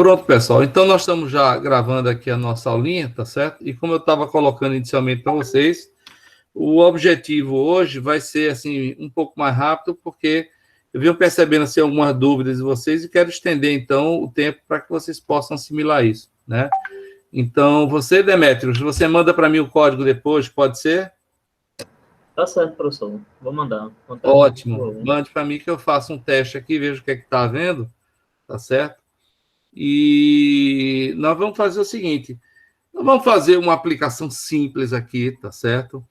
Pronto, pessoal. Então, nós estamos já gravando aqui a nossa aulinha, tá certo? E como eu estava colocando inicialmente para vocês, o objetivo hoje vai ser, assim, um pouco mais rápido, porque eu venho percebendo, assim, algumas dúvidas de vocês e quero estender, então, o tempo para que vocês possam assimilar isso, né? Então, você, Demétrios, você manda para mim o código depois, pode ser? Tá certo, professor. Vou mandar. Ótimo. Mande para mim que eu faço um teste aqui, vejo o que é que está vendo, tá certo? E nós vamos fazer o seguinte, nós vamos fazer uma aplicação simples aqui, tá certo?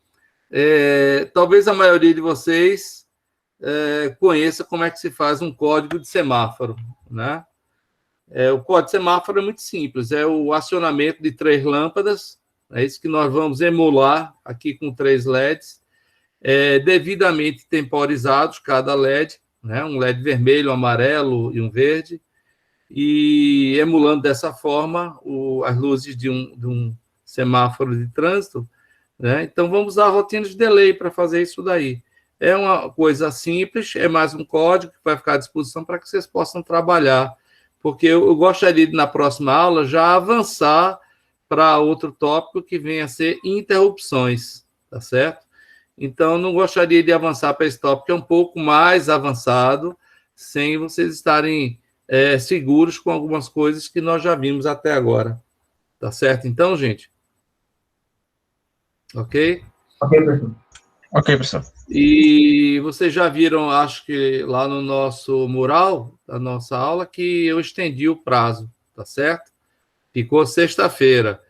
Talvez a maioria de vocês conheça como é que se faz um código de semáforo, né? O código de semáforo é muito simples, é o acionamento de 3 lâmpadas, é isso que nós vamos emular aqui com 3 LEDs, devidamente temporizados, cada LED, né? Um LED vermelho, um amarelo e um verde, e emulando dessa forma as luzes de um semáforo de trânsito, né? Então, vamos usar rotinas de delay para fazer isso daí. É uma coisa simples, é mais um código que vai ficar à disposição para que vocês possam trabalhar, porque eu gostaria de, na próxima aula, já avançar para outro tópico que venha a ser interrupções, tá certo? Então, não gostaria de avançar para esse tópico, que é um pouco mais avançado, sem vocês estarem seguros com algumas coisas que nós já vimos até agora. Tá certo, então, gente? Ok? Ok, professor. Ok, professor. E vocês já viram, acho que lá no nosso mural, da nossa aula, que eu estendi o prazo, tá certo? Ficou sexta-feira.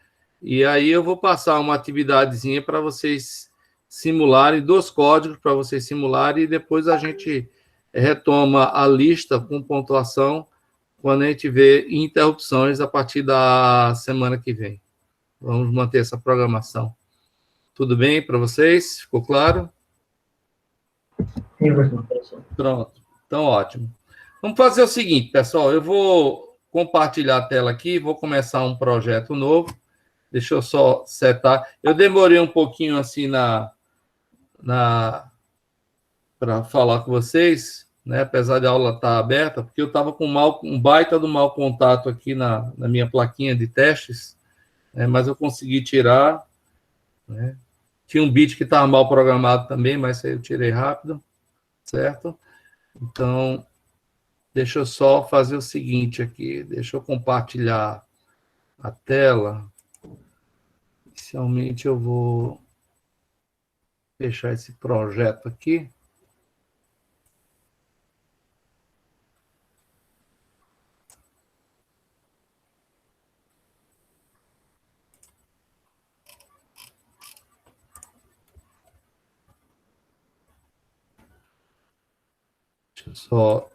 E aí eu vou passar uma atividadezinha para vocês simularem, 2 códigos para vocês simularem, e depois a gente retoma a lista com pontuação quando a gente vê interrupções a partir da semana que vem. Vamos manter essa programação. Tudo bem para vocês? Ficou claro? Sim, professor. Pronto. Então, ótimo. Vamos fazer o seguinte, pessoal. Eu vou compartilhar a tela aqui, vou começar um projeto novo. Deixa eu só setar. Eu demorei um pouquinho assim para falar com vocês, né? Apesar de a aula estar aberta, porque eu estava com um baita do mau contato aqui na minha plaquinha de testes, né? Mas eu consegui tirar, né? Tinha um bit que estava mal programado também, mas aí eu tirei rápido, certo? Então, deixa eu só fazer o seguinte aqui, deixa eu compartilhar a tela. Inicialmente eu vou fechar esse projeto aqui. Deixa eu só...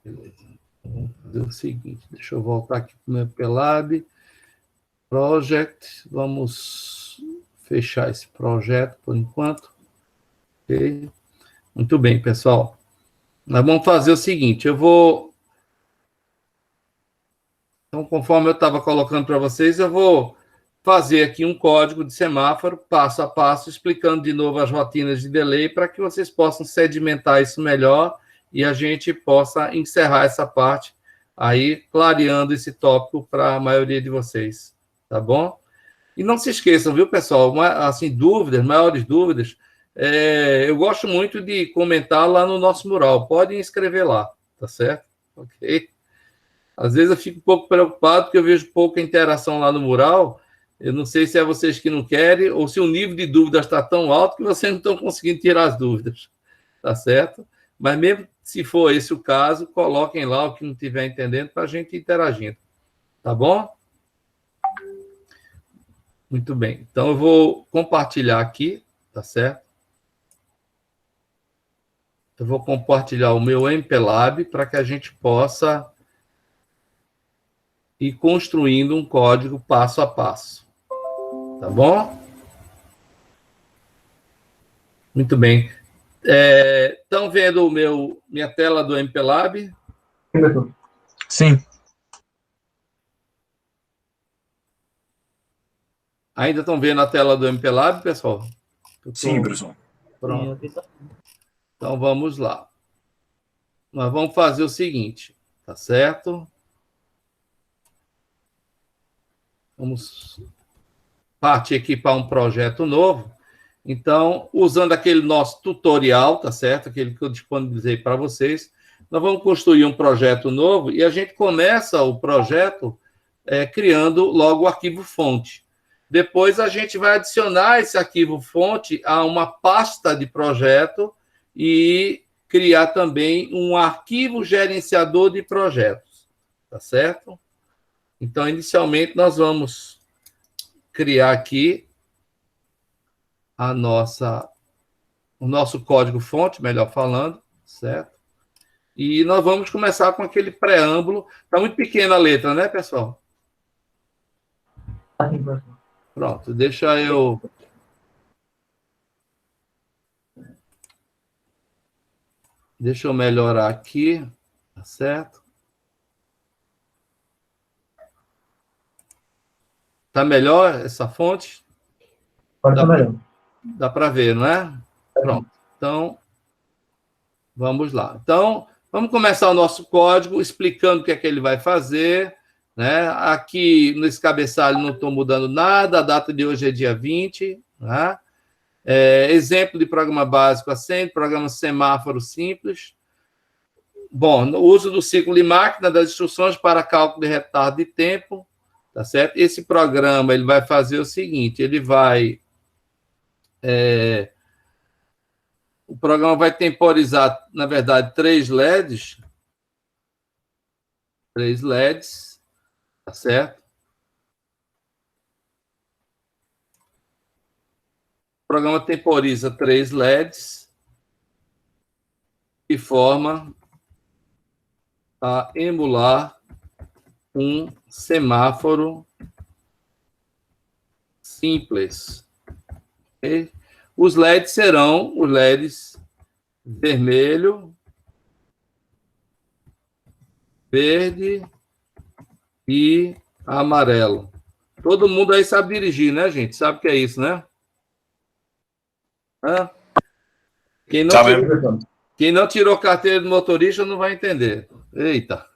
Beleza. Vamos fazer o seguinte, deixa eu voltar aqui para o meu Pelab. Project, vamos fechar esse projeto por enquanto. Ok? Muito bem, pessoal. Nós vamos fazer o seguinte, eu vou... Então, conforme eu estava colocando para vocês, eu vou fazer aqui um código de semáforo, passo a passo, explicando de novo as rotinas de delay, para que vocês possam sedimentar isso melhor e a gente possa encerrar essa parte aí, clareando esse tópico para a maioria de vocês, tá bom? E não se esqueçam, viu, pessoal, assim, dúvidas, maiores dúvidas, eu gosto muito de comentar lá no nosso mural, podem escrever lá, tá certo? Ok? Às vezes eu fico um pouco preocupado porque eu vejo pouca interação lá no mural. Eu não sei se é vocês que não querem ou se o nível de dúvidas está tão alto que vocês não estão conseguindo tirar as dúvidas. Tá certo? Mas mesmo se for esse o caso, coloquem lá o que não estiver entendendo para a gente ir interagindo. Tá bom? Muito bem. Então eu vou compartilhar aqui, tá certo? Eu vou compartilhar o meu MPLAB para que a gente possa e construindo um código passo a passo. Tá bom? Muito bem. Estão vendo minha tela do MPLAB? Sim, professor. Sim. Ainda estão vendo a tela do MPLAB, pessoal? Sim, professor. Pronto. Então, vamos lá. Nós vamos fazer o seguinte, tá certo? Vamos partir aqui para um projeto novo. Então, usando aquele nosso tutorial, tá certo? Aquele que eu disponibilizei para vocês, nós vamos construir um projeto novo e a gente começa o projeto criando logo o arquivo fonte. Depois a gente vai adicionar esse arquivo fonte a uma pasta de projeto e criar também um arquivo gerenciador de projetos, tá certo? Então, inicialmente, nós vamos criar aqui o nosso código-fonte, melhor falando, certo? E nós vamos começar com aquele preâmbulo. Está muito pequena a letra, né, pessoal? Assim, professor. Pronto, deixa eu... Deixa eu melhorar aqui, tá certo? Tá melhor essa fonte? Agora tá melhor. Dá para ver, não é? Pronto. Então, vamos lá. Então, vamos começar o nosso código explicando o que é que ele vai fazer, né? Aqui, nesse cabeçalho, não estou mudando nada. A data de hoje é dia 20, né? Exemplo de programa básico assembly, programa semáforo simples. Bom, o uso do ciclo de máquina das instruções para cálculo de retardo de tempo, tá certo? Esse programa ele vai fazer o seguinte, ele vai... o programa vai temporizar, na verdade, 3 LEDs, tá certo? O programa temporiza 3 LEDs de forma a emular um semáforo simples. Okay? Os LEDs serão os LEDs vermelho, verde e amarelo. Todo mundo aí sabe dirigir, né, gente? Sabe o que é isso, né? Hã? Quem não tirou carteira de motorista não vai entender. Eita.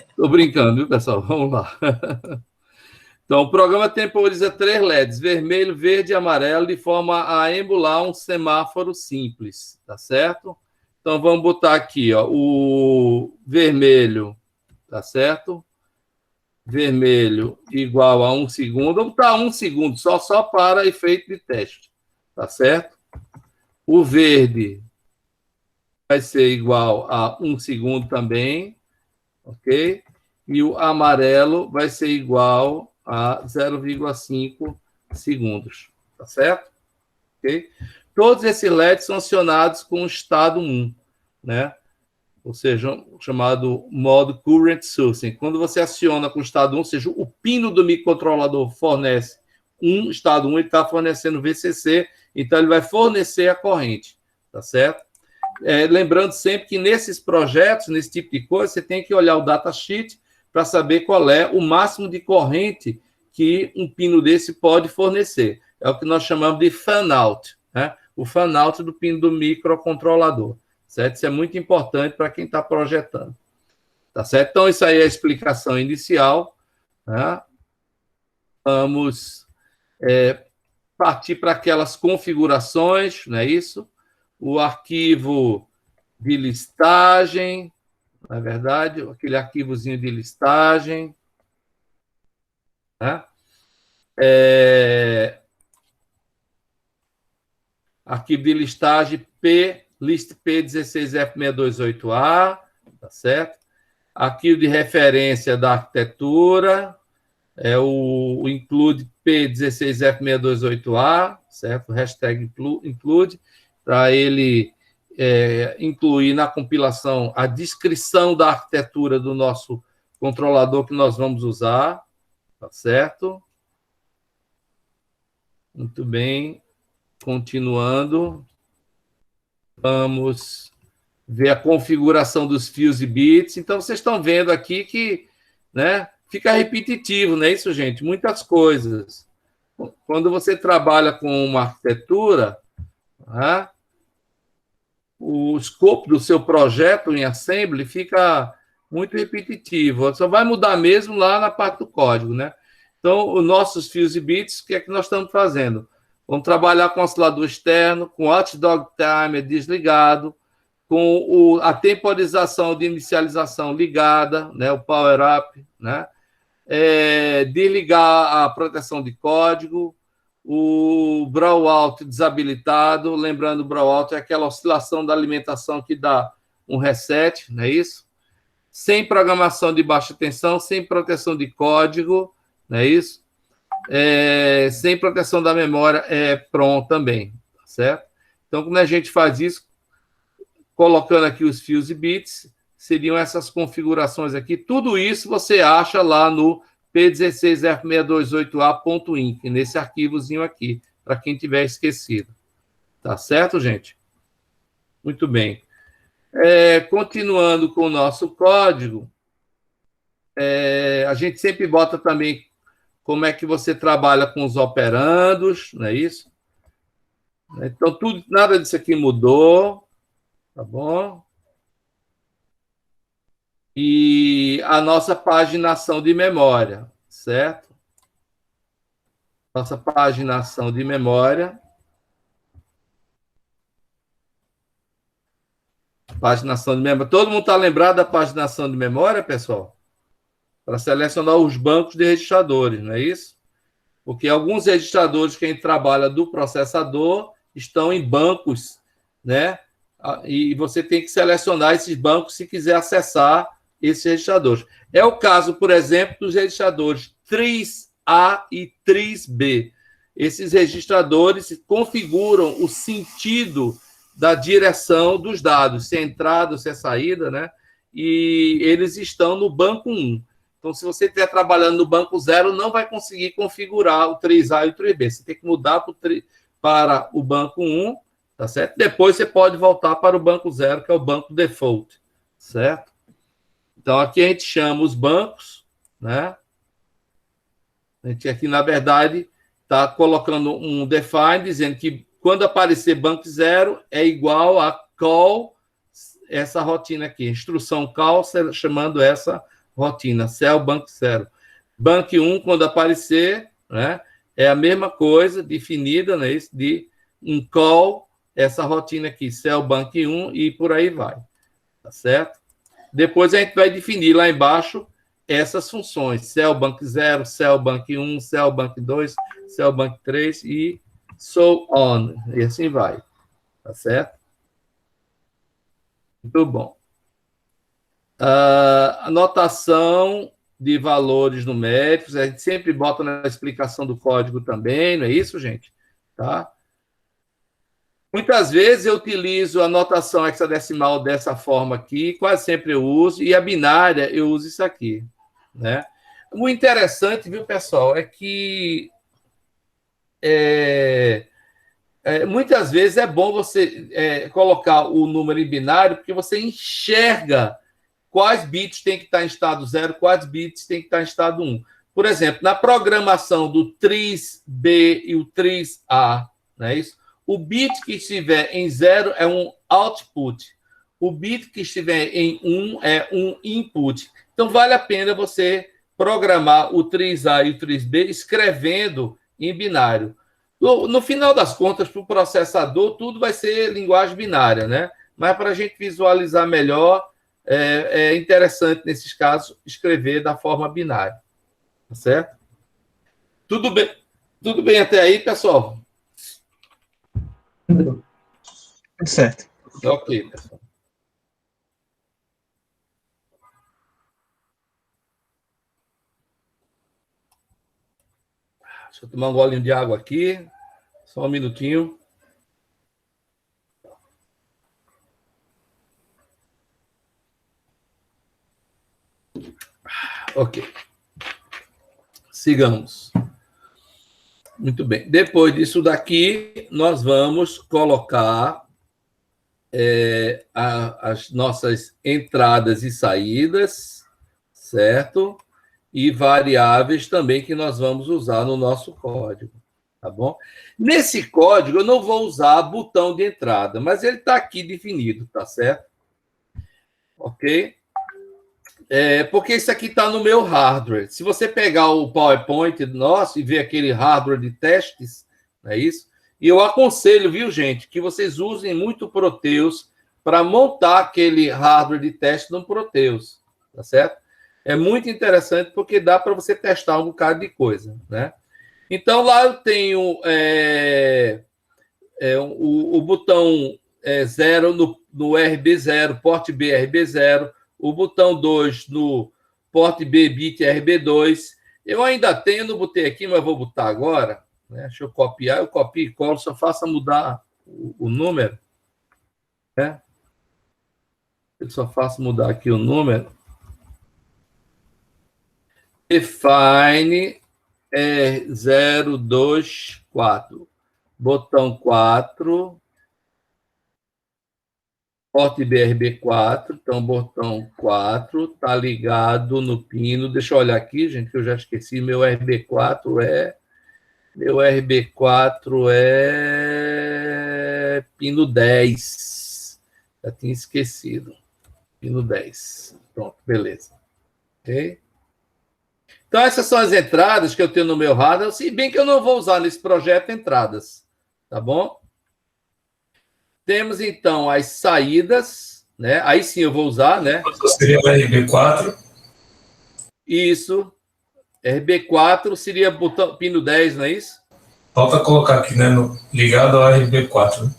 Estou brincando, viu, pessoal? Vamos lá. Então, o programa temporiza 3 LEDs, vermelho, verde e amarelo, de forma a emular um semáforo simples, tá certo? Então, vamos botar aqui, ó, o vermelho, tá certo? Vermelho igual a 1 segundo. Vamos botar 1 segundo, só para efeito de teste, tá certo? O verde vai ser igual a 1 segundo também, ok? E o amarelo vai ser igual a 0,5 segundos, tá certo? Ok? Todos esses LEDs são acionados com o estado 1, né? Ou seja, o chamado modo current sourcing. Quando você aciona com o estado 1, ou seja, o pino do microcontrolador fornece estado 1, ele está fornecendo VCC, então ele vai fornecer a corrente, tá certo? Lembrando sempre que nesses projetos, nesse tipo de coisa, você tem que olhar o datasheet para saber qual é o máximo de corrente que um pino desse pode fornecer. É o que nós chamamos de fan-out, né? O fan-out do pino do microcontrolador, certo? Isso é muito importante para quem está projetando, tá certo? Então, isso aí é a explicação inicial, né? Vamos partir para aquelas configurações, não é isso? O arquivo de listagem, na verdade, aquele arquivozinho de listagem, né? Arquivo de listagem list P16F628A, tá certo? Arquivo de referência da arquitetura, o include P16F628A, certo? Hashtag include, para ele incluir na compilação a descrição da arquitetura do nosso controlador que nós vamos usar, tá certo? Muito bem. Continuando, vamos ver a configuração dos fios e bits. Então, vocês estão vendo aqui que, né, fica repetitivo, não é isso, gente? Muitas coisas. Quando você trabalha com uma arquitetura, né, o escopo do seu projeto em Assembly fica muito repetitivo. Só vai mudar mesmo lá na parte do código, né? Então, os nossos fios e bits, o que é que nós estamos fazendo? Vamos trabalhar com oscilador externo, com o watchdog timer desligado, com a temporização de inicialização ligada, né? O power up, né? Desligar a proteção de código, o Brawl-out desabilitado. Lembrando, o Brawl-out é aquela oscilação da alimentação que dá um reset, não é isso? Sem programação de baixa tensão, sem proteção de código, não é isso? Sem proteção da memória, pronto também, tá certo? Então, como a gente faz isso, colocando aqui os fios e bits, seriam essas configurações aqui. Tudo isso você acha lá no P16F628A.inc, nesse arquivozinho aqui, para quem tiver esquecido. Tá certo, gente? Muito bem. Continuando com o nosso código, a gente sempre bota também como é que você trabalha com os operandos, não é isso? Então, nada disso aqui mudou, tá bom? E a nossa paginação de memória, certo? Nossa paginação de memória. Paginação de memória. Todo mundo está lembrado da paginação de memória, pessoal? Para selecionar os bancos de registradores, não é isso? Porque alguns registradores que a gente trabalha do processador estão em bancos, né? E você tem que selecionar esses bancos se quiser acessar esses registradores. É o caso, por exemplo, dos registradores TRIS-A e TRIS-B. Esses registradores configuram o sentido da direção dos dados, se é entrada ou se é saída, né? E eles estão no banco 1. Então, se você estiver trabalhando no banco 0, não vai conseguir configurar o 3A e o 3B. Você tem que mudar para o banco 1, tá certo? Depois você pode voltar para o banco 0, que é o banco default, certo? Então, aqui a gente chama os bancos, né? A gente aqui, na verdade, está colocando um define, dizendo que quando aparecer banco 0, é igual a call, essa rotina aqui, instrução call, chamando essa rotina, cell banco 0. Banco 1, quando aparecer, né, é a mesma coisa, definida, né, de um call, essa rotina aqui, cell banco 1, e por aí vai, tá certo? Depois a gente vai definir lá embaixo essas funções, cell banco 0, cell banco 1, cell banco 2, cell banco 3 e so on, e assim vai, tá certo? Muito bom. Anotação de valores numéricos, a gente sempre bota na explicação do código também, não é isso, gente? Tá? Muitas vezes eu utilizo a notação hexadecimal dessa forma aqui, quase sempre eu uso, e a binária eu uso isso aqui, né? O interessante, viu, pessoal, é que muitas vezes é bom você colocar o número em binário, porque você enxerga quais bits tem que estar em estado 0, quais bits tem que estar em estado 1. Por exemplo, na programação do TRIS-B e o TRIS-A, não é isso? O bit que estiver em 0 é um output. O bit que estiver em 1 é um input. Então, vale a pena você programar o TRIS-A e o TRIS-B escrevendo em binário. No final das contas, para o processador, tudo vai ser linguagem binária, né? Mas para a gente visualizar melhor, é interessante, nesses casos, escrever da forma binária. Tá certo? Tudo bem até aí, pessoal? Certo. Ok, pessoal. Deixa eu tomar um golinho de água aqui. Só um minutinho. Ok. Sigamos. Muito bem. Depois disso daqui, nós vamos colocar as nossas entradas e saídas, certo? E variáveis também que nós vamos usar no nosso código, tá bom? Nesse código, eu não vou usar botão de entrada, mas ele está aqui definido, tá certo? Ok? Porque isso aqui está no meu hardware. Se você pegar o PowerPoint nosso e ver aquele hardware de testes, não é isso? E eu aconselho, viu, gente, que vocês usem muito o Proteus para montar aquele hardware de teste no Proteus, tá certo? É muito interessante porque dá para você testar um bocado de coisa, né? Então, lá eu tenho o botão 0 no RB0, porte B RB0, o botão 2 no porte B bit RB2. Eu ainda tenho, não botei aqui, mas vou botar agora. Né? Deixa eu copiar, eu copio e colo, só faça mudar o número. Né? Eu só faço mudar aqui o número. Define 024. Botão 4. Porte BRB4. Então, botão 4. Está ligado no pino. Deixa eu olhar aqui, gente, que eu já esqueci. Meu RB4 é pino 10. Já tinha esquecido. Pino 10. Pronto, beleza. Ok? Então, essas são as entradas que eu tenho no meu hardware, se bem que eu não vou usar nesse projeto entradas, tá bom? Temos, então, as saídas, né? Aí sim eu vou usar, né? Seria o RB4. Isso. RB4 seria botão, pino 10, não é isso? Falta colocar aqui, né? Ligado ao RB4. Né?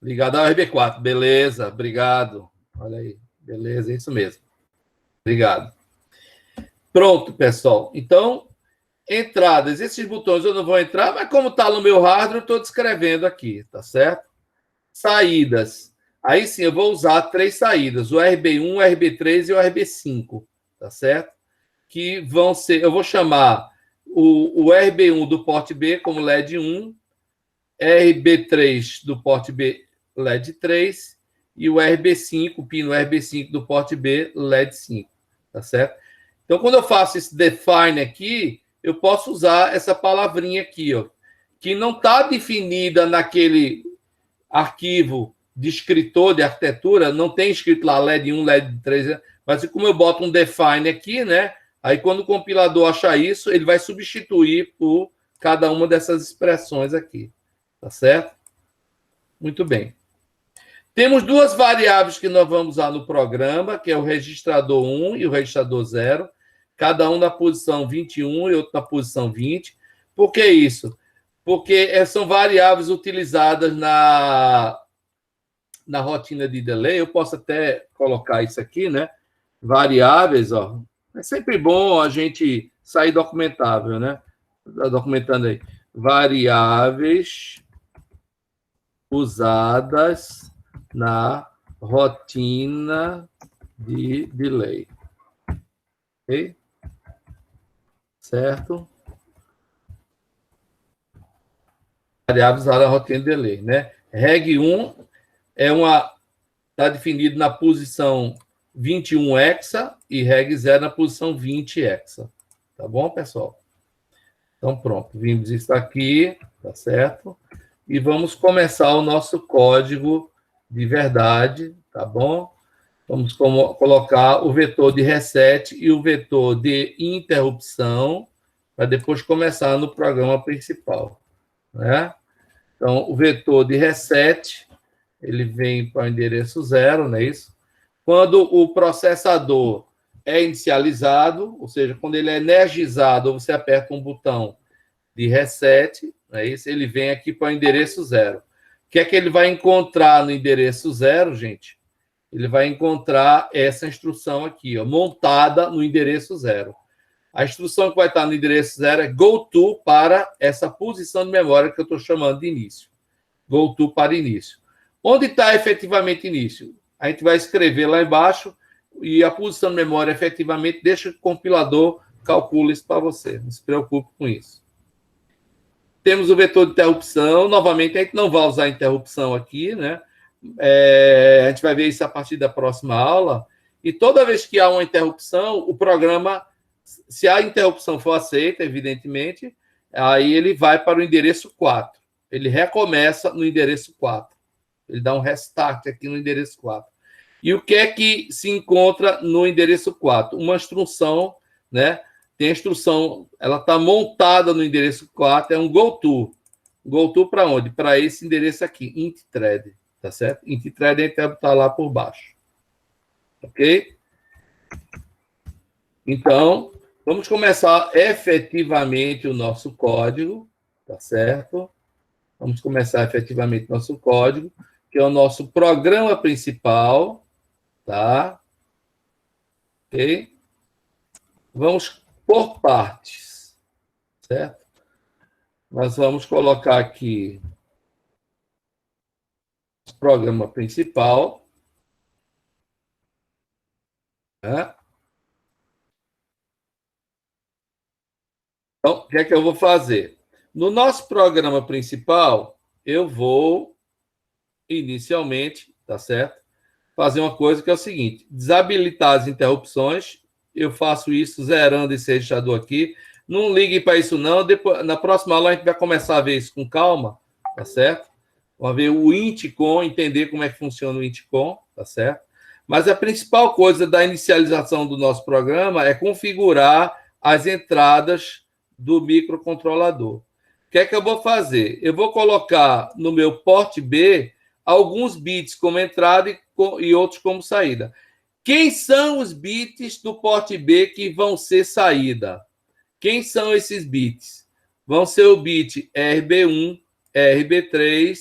Ligado ao RB4, beleza, obrigado. Olha aí, beleza, é isso mesmo. Obrigado. Pronto, pessoal. Então, entradas. Esses botões eu não vou entrar, mas como está no meu hardware, eu estou descrevendo aqui, tá certo? Saídas. Aí sim, eu vou usar 3 saídas, o RB1, o RB3 e o RB5, tá certo? Que vão ser, eu vou chamar o RB1 do porte B como LED 1, RB3 do porte B LED 3 e o RB5, o pino RB5 do porte B LED 5, tá certo? Então, quando eu faço esse define aqui, eu posso usar essa palavrinha aqui, ó, que não está definida naquele arquivo de escritor de arquitetura, não tem escrito lá LED 1, LED 3, mas como eu boto um define aqui, né? Aí, quando o compilador achar isso, ele vai substituir por cada uma dessas expressões aqui, tá certo? Muito bem. Temos 2 variáveis que nós vamos usar no programa, que é o registrador 1 e o registrador 0, cada um na posição 21 e outro na posição 20. Por que isso? Porque são variáveis utilizadas na rotina de delay. Eu posso até colocar isso aqui, né? Variáveis, ó. É sempre bom a gente sair documentável, né? Documentando aí. Variáveis usadas na rotina de delay. Ok? Certo? Variáveis usadas na rotina de delay, né? Reg 1 está definido na posição 21 hexa e reg 0 na posição 20 hexa. Tá bom, pessoal? Então, pronto. Vimos isso aqui, tá certo? E vamos começar o nosso código de verdade, tá bom? Vamos colocar o vetor de reset e o vetor de interrupção para depois começar no programa principal, né? Então, o vetor de reset, ele vem para o endereço 0, não é isso? Quando o processador é inicializado, ou seja, quando ele é energizado, você aperta um botão de reset, não é isso? Ele vem aqui para o endereço 0. O que é que ele vai encontrar no endereço 0, gente? Ele vai encontrar essa instrução aqui, ó, montada no endereço 0. A instrução que vai estar no endereço 0 é goto para essa posição de memória que eu estou chamando de início. Goto para início. Onde está efetivamente início? A gente vai escrever lá embaixo e a posição de memória efetivamente deixa que o compilador calcule isso para você. Não se preocupe com isso. Temos o vetor de interrupção. Novamente, a gente não vai usar interrupção aqui, né? A gente vai ver isso a partir da próxima aula. E toda vez que há uma interrupção, o programa, se a interrupção for aceita, evidentemente, Aí ele vai para o endereço 4. Ele recomeça no endereço 4. Ele dá um restart aqui no endereço 4. E o que é que se encontra no endereço 4? Uma instrução, né? Tem a instrução, ela está montada no endereço 4, é um goto. Goto para onde? Para esse endereço aqui, int-thread, tá certo? Int-thread está lá por baixo. Ok? Então, vamos começar efetivamente o nosso código, tá certo? Vamos começar efetivamente o nosso código, que é o nosso programa principal, tá? Ok? Vamos por partes, certo? Nós vamos colocar aqui o programa principal, né? Então, o que é que eu vou fazer? No nosso programa principal, eu vou, inicialmente, tá certo? Fazer uma coisa que é o seguinte: desabilitar as interrupções. Eu faço isso zerando esse registrador aqui. Não ligue para isso, não. Depois, na próxima aula, a gente vai começar a ver isso com calma, tá certo? Vamos ver o intcom, entender como é que funciona o intcom, tá certo? Mas a principal coisa da inicialização do nosso programa é configurar as entradas do microcontrolador. O que é que eu vou fazer? Eu vou colocar no meu porte B alguns bits como entrada e outros como saída. Quem são os bits do porte B que vão ser saída? Quem são esses bits? Vão ser o bit RB1, RB3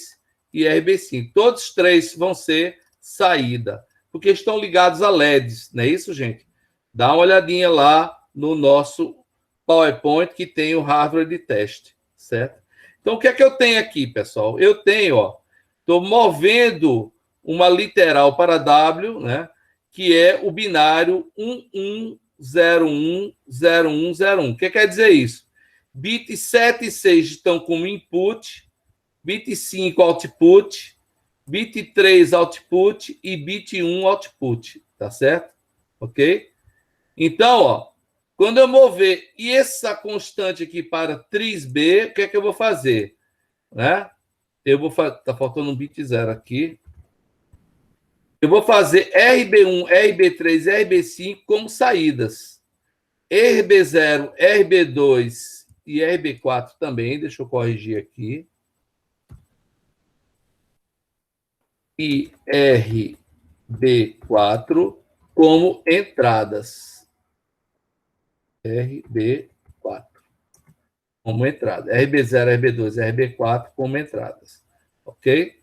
e RB5. Todos os três vão ser saída, porque estão ligados a LEDs, não é isso, gente? Dá uma olhadinha lá no nosso PowerPoint que tem o hardware de teste, certo? Então, o que é que eu tenho aqui, pessoal? Eu tenho, ó, estou movendo uma literal para W, né? Que é o binário 11010101. O que quer dizer isso? Bit 7 e 6 estão como input, bit 5 output, bit 3 output e bit 1 output, tá certo? Ok? Então, ó, quando eu mover essa constante aqui para 3B, o que é que eu vou fazer? Né? Eu vou fazer, tá faltando um bit 0 aqui. Eu vou fazer RB1, RB3, RB5 como saídas. RB0, RB2 e RB4 também, deixa eu corrigir aqui. E RB4 como entradas. RB4 como entrada. RB0, RB2, RB4 como entradas. Ok?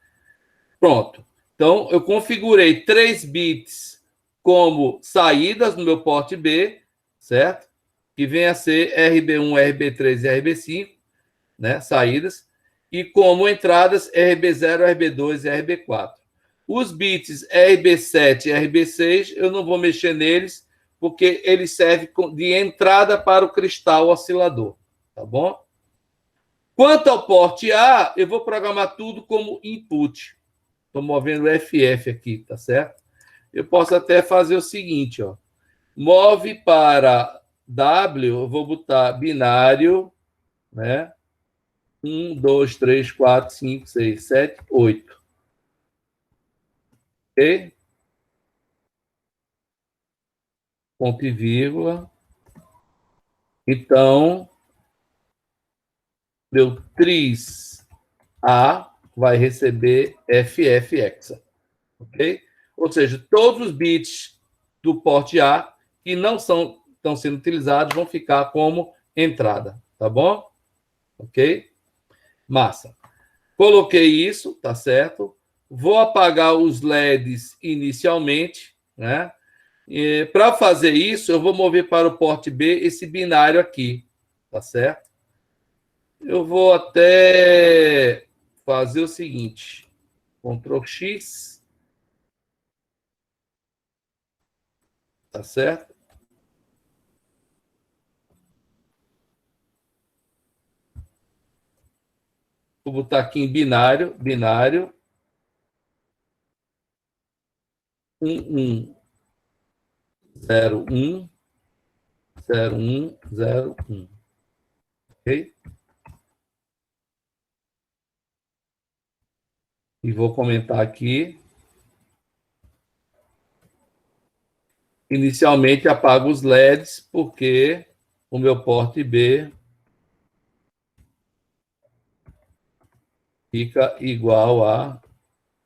Pronto. Então, eu configurei 3 bits como saídas no meu porte B, certo? Que vem a ser RB1, RB3 e RB5, né? Saídas. E como entradas, RB0, RB2 e RB4. Os bits RB7 e RB6, eu não vou mexer neles, porque eles servem de entrada para o cristal oscilador, tá bom? Quanto ao porte A, eu vou programar tudo como input. Estou movendo o FF aqui, tá certo? Eu posso até fazer o seguinte, ó. Move para W, eu vou botar binário, né? 1, 2, 3, 4, 5, 6, 7, 8. Ok? Ponto e vírgula. Então, meu tris A vai receber FF hexa. Ok? Ou seja, todos os bits do porte A que não estão sendo utilizados vão ficar como entrada, tá bom? Ok? Massa. Coloquei isso, tá certo? Vou apagar os LEDs inicialmente, né? Para fazer isso, eu vou mover para o porte B esse binário aqui, tá certo? Eu vou até fazer o seguinte: Ctrl X, tá certo? Vou botar aqui em binário, 11010101, ok? E vou comentar aqui. Inicialmente, apago os LEDs, porque o meu porte B fica igual a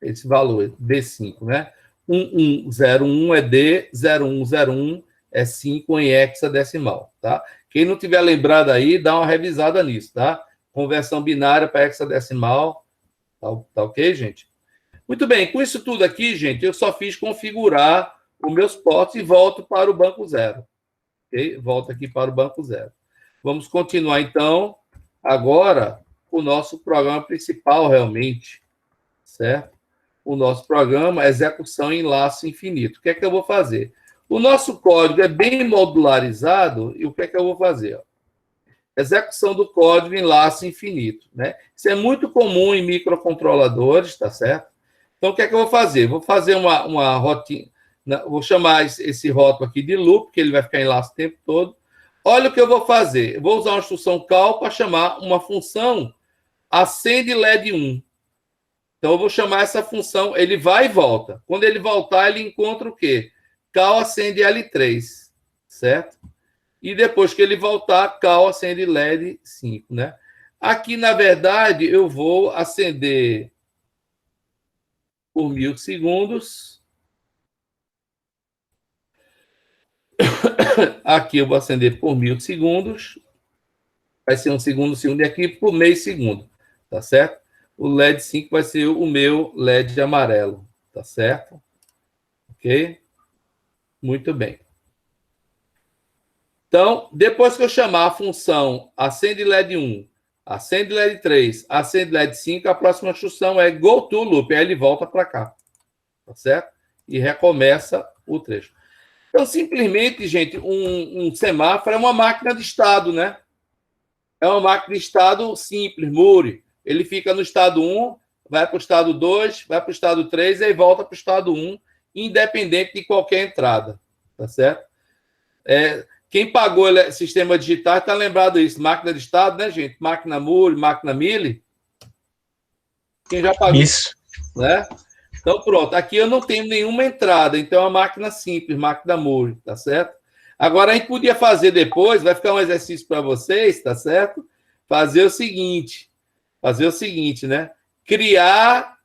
esse valor, D5, né? 1101 é D, 0101 é 5 em hexadecimal, tá? Quem não tiver lembrado aí, dá uma revisada nisso, tá? Conversão binária para hexadecimal, tá ok, gente? Muito bem, com isso tudo aqui, gente, eu só fiz configurar os meus portos e volto para o banco zero, ok? Volto aqui para o banco zero. Vamos continuar, então, agora, o nosso programa principal, realmente, certo? O nosso programa, execução em laço infinito. O que é que eu vou fazer? O nosso código é bem modularizado, e o que é que eu vou fazer? Execução do código em laço infinito, né? Isso é muito comum em microcontroladores, tá certo? Então, o que é que eu vou fazer? Vou fazer uma rotina, vou chamar esse rótulo aqui de loop, que ele vai ficar em laço o tempo todo. Olha o que eu vou fazer. Eu vou usar uma instrução call para chamar uma função acende LED 1. Então, eu vou chamar essa função, ele vai e volta. Quando ele voltar, ele encontra o quê? Cal acende L3, certo? E depois que ele voltar, cal acende LED 5, né? Aqui, na verdade, eu vou acender por 1000 segundos. Aqui eu vou acender por 1000 segundos. Vai ser um segundo, e aqui por meio segundo, tá certo? O LED 5 vai ser o meu LED amarelo, tá certo? Ok? Muito bem. Então, depois que eu chamar a função acende LED 1, acende LED 3, acende LED 5, a próxima instrução é go to loop, aí ele volta para cá, tá certo? E recomeça o trecho. Então, simplesmente, gente, um semáforo é uma máquina de estado, né? É uma máquina de estado simples, Moore. Ele fica no estado 1, vai para o estado 2, vai para o estado 3 e aí volta para o estado 1, independente de qualquer entrada. Tá certo? Quem pagou sistema digital está lembrado disso. Máquina de estado, né, gente? Máquina Moore, máquina Mille. Quem já pagou? Isso. Né? Então, pronto. Aqui eu não tenho nenhuma entrada. Então, é uma máquina simples, máquina Moore. Tá certo? Agora, a gente podia fazer depois, vai ficar um exercício para vocês, tá certo? Fazer o seguinte, né? Criar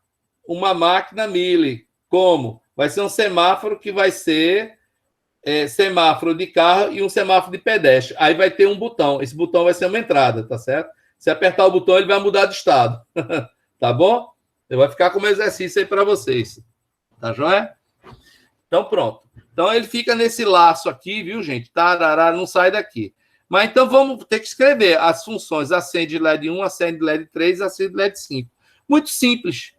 uma máquina Mille. Como? Vai ser um semáforo que vai ser semáforo de carro e um semáforo de pedestre. Aí vai ter um botão. Esse botão vai ser uma entrada, tá certo? Se apertar o botão, ele vai mudar de estado. Tá bom? Vai ficar como exercício aí para vocês. Tá joia? Então, pronto. Então, ele fica nesse laço aqui, viu, gente? Tarará, não sai daqui. Mas, então, vamos ter que escrever as funções acende LED 1, acende LED 3, acende LED 5. Muito simples,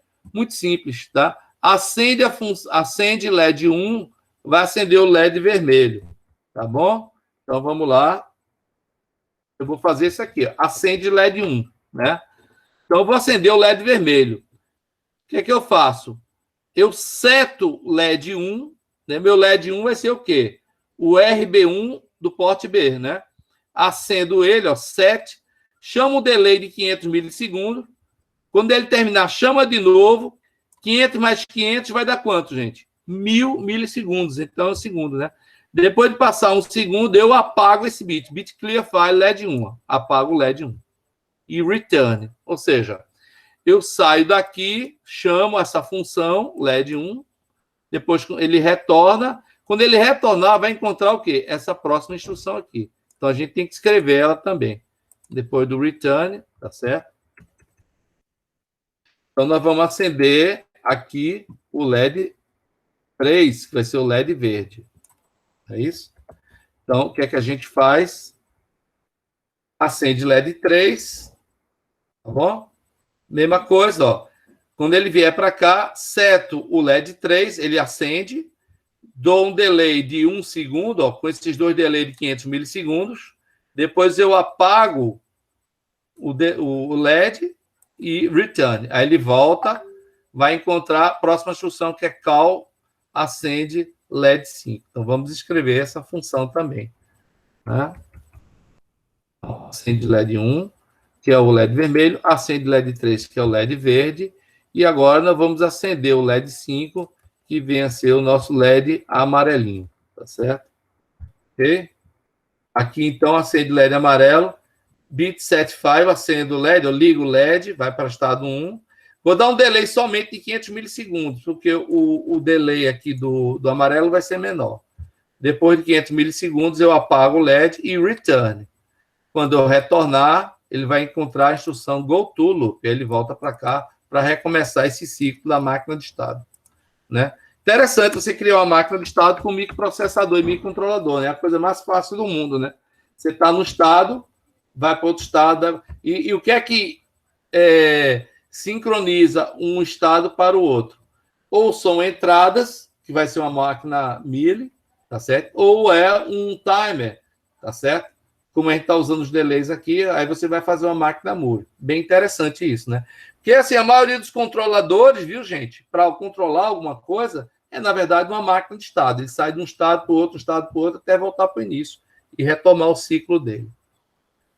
tá? Acende LED 1, vai acender o LED vermelho, tá bom? Então, vamos lá. Eu vou fazer isso aqui, ó. Acende LED 1, né? Então, eu vou acender o LED vermelho. O que é que eu faço? Eu seto LED 1, né? Meu LED 1 vai ser o quê? O RB1 do porte B, né? Acendo ele, ó, set, chama o delay de 500 milissegundos. Quando ele terminar, chama de novo. 500 mais 500 vai dar quanto, gente? 1000 milissegundos. Então, é um segundo, né? Depois de passar um segundo, eu apago esse bit. Bit clear file LED 1. Ó. Apago o LED 1. E return. Ou seja, eu saio daqui, chamo essa função LED 1. Depois ele retorna. Quando ele retornar, vai encontrar o quê? Essa próxima instrução aqui. Então, a gente tem que escrever ela também. Depois do return, tá certo? Então, nós vamos acender aqui o LED 3, que vai ser o LED verde. É isso? Então, o que é que a gente faz? Acende LED 3, tá bom? Mesma coisa, ó. Quando ele vier para cá, seto o LED 3, ele acende, dou um delay de 1 segundo, ó, com esses dois delays de 500 milissegundos. Depois eu apago o LED e return. Aí ele volta, vai encontrar a próxima instrução, que é call acende LED 5. Então, vamos escrever essa função também. Né? Acende LED 1, que é o LED vermelho, acende LED 3, que é o LED verde, E agora nós vamos acender o LED 5, que vem a ser o nosso LED amarelinho, tá certo? Ok? Aqui, então, acende o LED amarelo. Bit set 5, acendo o LED, eu ligo o LED, vai para o estado 1. Vou dar um delay somente de 500 milissegundos, porque o delay aqui do amarelo vai ser menor. Depois de 500 milissegundos, eu apago o LED e return. Quando eu retornar, ele vai encontrar a instrução go to loop. Ele volta para cá para recomeçar esse ciclo da máquina de estado, né? Interessante você criar uma máquina de estado com microprocessador e microcontrolador, né? É a coisa mais fácil do mundo, né? Você está no estado, vai para outro estado. E o que é que sincroniza um estado para o outro? Ou são entradas, que vai ser uma máquina Mealy, tá certo? Ou é um timer, tá certo? Como a gente está usando os delays aqui, aí você vai fazer uma máquina Moore. Bem interessante isso, né? Porque, assim, a maioria dos controladores, viu, gente, para controlar alguma coisa, é, na verdade, uma máquina de estado. Ele sai de um estado para o outro, até voltar para o início e retomar o ciclo dele.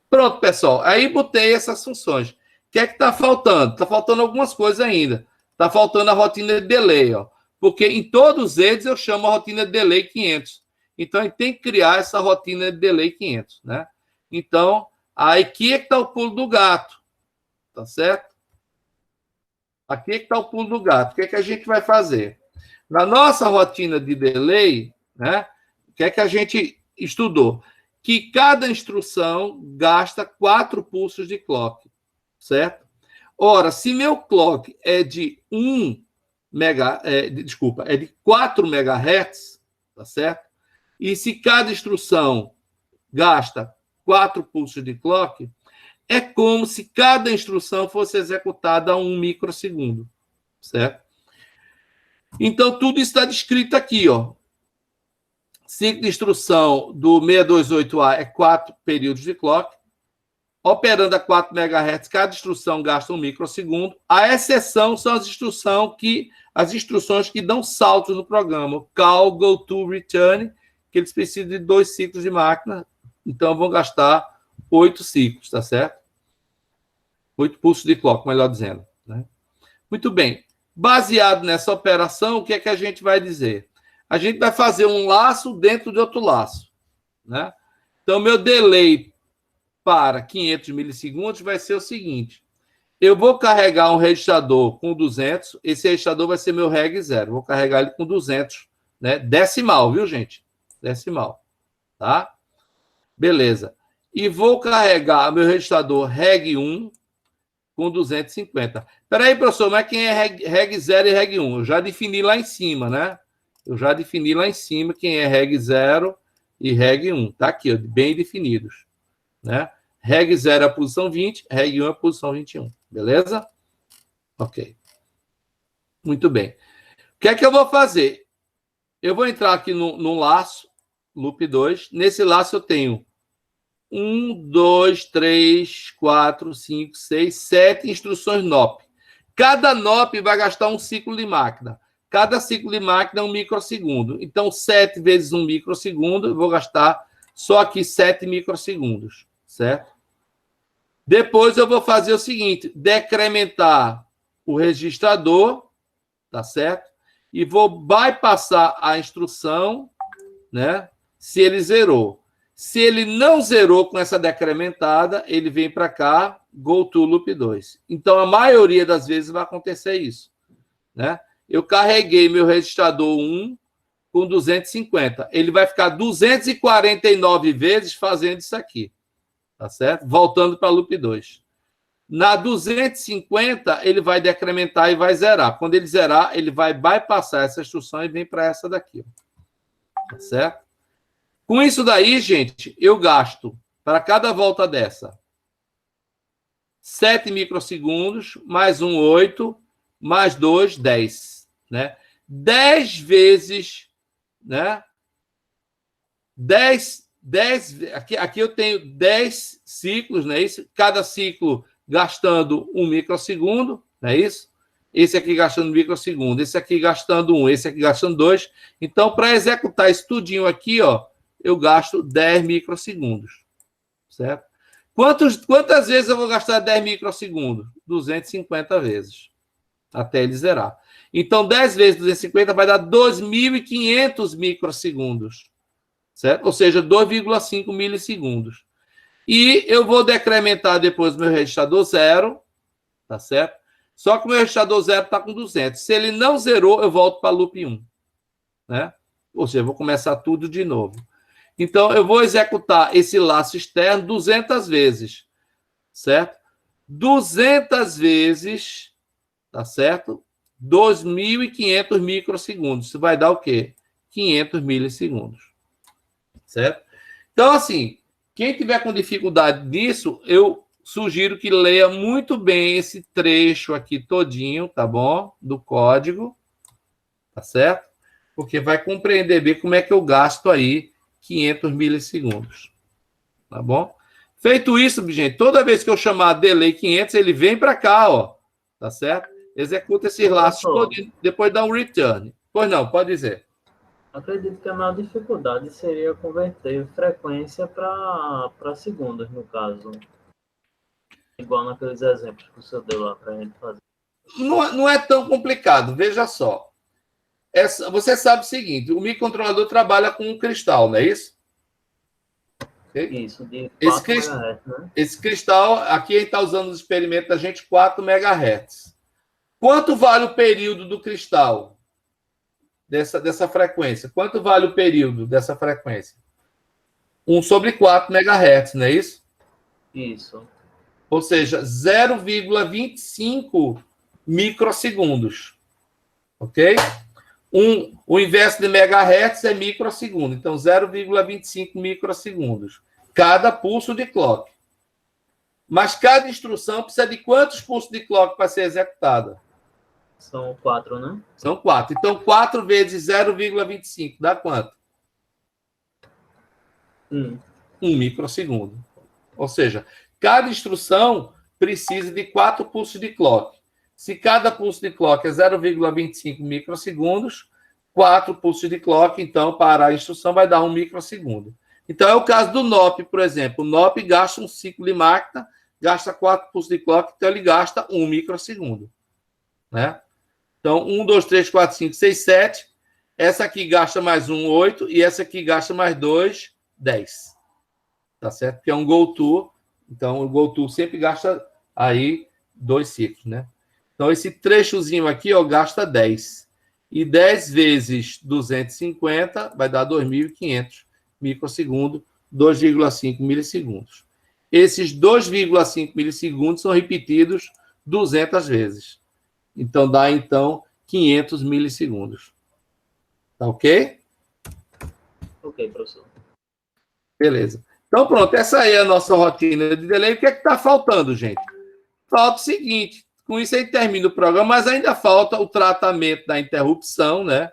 Pronto, pessoal. Aí botei essas funções. O que é que está faltando? Está faltando algumas coisas ainda. Está faltando a rotina de delay, ó. Porque em todos eles eu chamo a rotina de delay 500. Então, a gente tem que criar essa rotina de delay 500, né? Então, aqui é que está o pulo do gato, tá certo? Aqui é que está o pulo do gato. O que é que a gente vai fazer? Na nossa rotina de delay, né? O que é que a gente estudou? Que cada instrução gasta 4 pulsos de clock, certo? Ora, se meu clock é de 4 MHz, tá certo? E se cada instrução gasta 4 pulsos de clock, é como se cada instrução fosse executada a 1 microsegundo, certo? Então, tudo está descrito aqui, ó. Ciclo de instrução do 628A é 4 períodos de clock. Operando a 4 MHz, cada instrução gasta 1 microsegundo. A exceção são as instruções que dão saltos no programa. Call, go to, return, que eles precisam de 2 ciclos de máquina, então vão gastar 8 ciclos, tá certo? 8 pulsos de clock, melhor dizendo, né? Muito bem. Baseado nessa operação, o que é que a gente vai dizer? A gente vai fazer um laço dentro de outro laço, né? Então, meu delay para 500 milissegundos vai ser o seguinte. Eu vou carregar um registrador com 200, esse registrador vai ser meu reg 0. Vou carregar ele com 200, né? Decimal, viu, gente? Decimal, tá? Beleza. E vou carregar meu registrador reg 1 com 250. Espera aí, professor, mas quem é reg 0 e reg 1? Eu já defini lá em cima, né? Eu já defini lá em cima quem é reg 0 e reg 1. Tá aqui, ó, bem definidos, né? Reg 0 é a posição 20, reg 1 é a posição 21. Beleza? Ok. Muito bem. O que é que eu vou fazer? Eu vou entrar aqui no laço, loop 2. Nesse laço eu tenho 1, 2, 3, 4, 5, 6, 7 instruções NOP. Cada NOP vai gastar um ciclo de máquina. Cada ciclo de máquina é 1 microsegundo. Então, 7 vezes 1 microsegundo, eu vou gastar só aqui 7 microsegundos, certo? Depois eu vou fazer o seguinte, decrementar o registrador, tá certo? E vou bypassar a instrução, né? Se ele zerou. Se ele não zerou com essa decrementada, ele vem para cá, go to loop 2. Então, a maioria das vezes vai acontecer isso, né? Eu carreguei meu registrador 1 com 250. Ele vai ficar 249 vezes fazendo isso aqui, tá certo? Voltando para loop 2. Na 250, ele vai decrementar e vai zerar. Quando ele zerar, ele vai bypassar essa instrução e vem para essa daqui, tá certo? Com isso daí, gente, eu gasto, para cada volta dessa, 7 microsegundos, mais 1, 8, mais 2, 10. Né? 10 vezes, né? 10 aqui eu tenho 10 ciclos, não é isso? Cada ciclo gastando 1 microsegundo, não é isso? Esse aqui gastando 1 microsegundo, esse aqui gastando 1, esse aqui gastando 2. Então, para executar isso tudinho aqui, ó, eu gasto 10 microsegundos, certo? Quantas vezes eu vou gastar 10 microsegundos? 250 vezes, até ele zerar. Então, 10 vezes 250 vai dar 2.500 microsegundos, certo? Ou seja, 2,5 milissegundos. E eu vou decrementar depois o meu registrador zero, tá certo? Só que o meu registrador zero está com 200. Se ele não zerou, eu volto para loop 1, né? Ou seja, eu vou começar tudo de novo. Então, eu vou executar esse laço externo 200 vezes, certo? 200 vezes, tá certo? 2.500 microsegundos. Isso vai dar o quê? 500 milissegundos, certo? Então, assim, quem tiver com dificuldade nisso, eu sugiro que leia muito bem esse trecho aqui todinho, tá bom? Do código, tá certo? Porque vai compreender bem como é que eu gasto aí 500 milissegundos, tá bom? Feito isso, gente, toda vez que eu chamar delay 500, ele vem para cá, ó, tá certo? Executa esses laços todinho, depois dá um return. Pois não, pode dizer. Acredito que a maior dificuldade seria converter frequência para segundos, no caso. Igual naqueles exemplos que o senhor deu lá para a gente fazer. Não é tão complicado, veja só. Você sabe o seguinte, o microcontrolador trabalha com um cristal, não é isso? Okay? Isso, de 4 MHz, né? Esse cristal, aqui a gente está usando os experimentos da gente 4 MHz. Quanto vale o período do cristal? Dessa frequência. Quanto vale o período dessa frequência? 1 sobre 4 MHz, não é isso? Isso. Ou seja, 0,25 microsegundos. Ok? O inverso de megahertz é microsegundo. Então, 0,25 microsegundos. Cada pulso de clock. Mas cada instrução precisa de quantos pulsos de clock para ser executada? São 4, né? São 4. Então, 4 vezes 0,25 dá quanto? 1 microsegundo. Ou seja, cada instrução precisa de 4 pulsos de clock. Se cada pulso de clock é 0,25 microsegundos, 4 pulsos de clock, então, para a instrução vai dar 1 microsegundo. Então, é o caso do NOP, por exemplo. O NOP gasta um ciclo de máquina, gasta 4 pulsos de clock, então ele gasta 1 microsegundo. Né? Então, 1, 2, 3, 4, 5, 6, 7. Essa aqui gasta mais 1, 8. E essa aqui gasta mais 2, 10. Tá certo? Porque é um GoTo. Então, o GoTo sempre gasta aí 2 ciclos, né? Então, esse trechozinho aqui, ó, gasta 10. E 10 vezes 250 vai dar 2.500 microsegundos, 2,5 milissegundos. Esses 2,5 milissegundos são repetidos 200 vezes. Então, dá, 500 milissegundos. Tá ok? Ok, professor. Beleza. Então, pronto. Essa aí é a nossa rotina de delay. O que é que está faltando, gente? Falta o seguinte. Com isso, aí termina o programa, mas ainda falta o tratamento da interrupção, né?